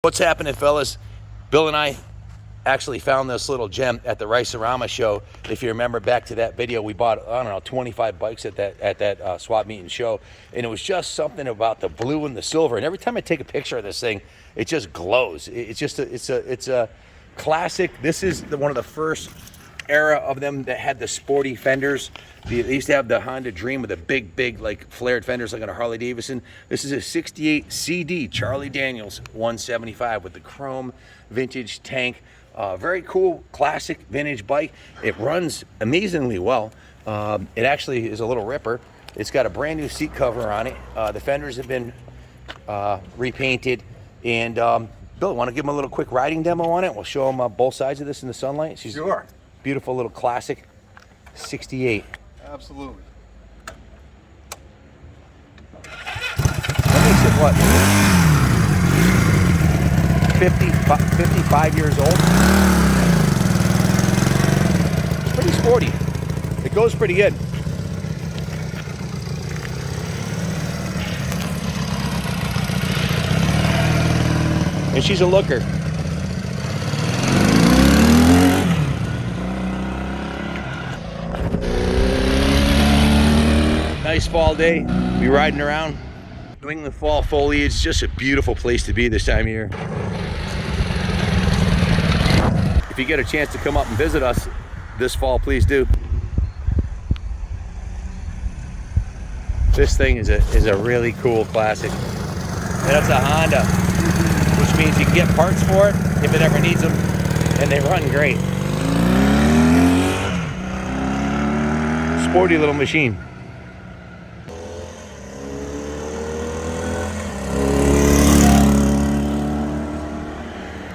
What's happening, fellas? Bill and I actually found this little gem at the Rice-A-Rama show. If you remember back to that video, we bought, I don't know, 25 bikes at that swap meet and show, and it was just something about the blue and the silver. And every time I take a picture of this thing, it just glows. It's just it's a classic. This is one of the first era of them that had the sporty fenders. They used to have the Honda Dream with the big like flared fenders like on a Harley Davidson. This is a 68 CD Charlie Daniels 175 with the chrome vintage tank. Very cool classic vintage bike. It runs amazingly well. It actually is a little ripper. It's got a brand new seat cover on it. The fenders have been repainted. And Bill, want to give them a little quick riding demo on it? We'll show them both sides of this in the sunlight. Sure. Beautiful little classic 68. Absolutely. That makes it what? 55 years old. It's pretty sporty. It goes pretty good. And she's a looker. Nice fall day, be riding around. New England fall foliage, just a beautiful place to be this time of year. If you get a chance to come up and visit us this fall, please do. This thing is a really cool classic. And it's a Honda, which means you can get parts for it if it ever needs them, and they run great. Sporty little machine.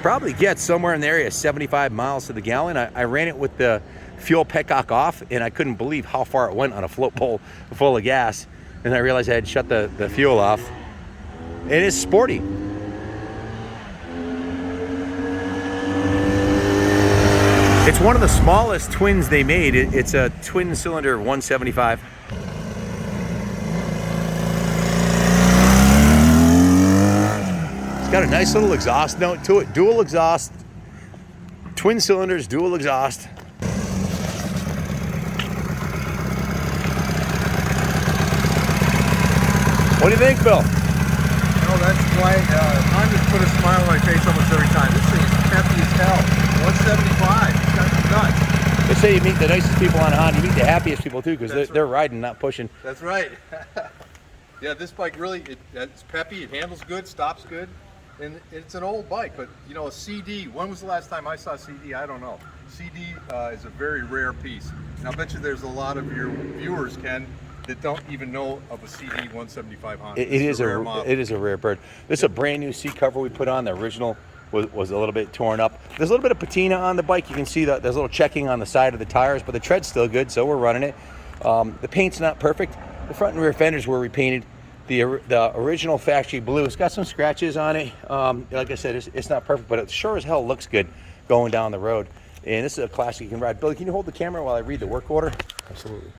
Probably gets somewhere in the area 75 miles to the gallon. I ran it with the fuel petcock off, and I couldn't believe how far it went on a float pole full of gas. And I realized I had shut the fuel off. It is sporty. It's one of the smallest twins they made. It's a twin cylinder 175. Got a nice little exhaust note to it. Dual exhaust, twin cylinders, dual exhaust. What do you think, Bill? No, that's why Honda's put a smile on my face almost every time. This thing is peppy as hell. 175. It's got nuts. They say you meet the nicest people on Honda. You meet the happiest people too, because they're riding, not pushing. That's right. Yeah, this bike really, it's peppy. It handles good, stops good. And it's an old bike, but you know, a CD, when was the last time I saw a CD? I don't know. CD is a very rare piece. And I'll bet you there's a lot of your viewers, Ken, that don't even know of a CD 175 Honda. It is a rare bird. This is a brand new seat cover we put on. The original was a little bit torn up. There's a little bit of patina on the bike. You can see that there's a little checking on the side of the tires, but the tread's still good, so we're running it. The paint's not perfect. The front and rear fenders were repainted. The original factory blue, it's got some scratches on it. Like I said, it's not perfect, but it sure as hell looks good going down the road. And this is a classic you can ride. Billy, can you hold the camera while I read the work order? Absolutely.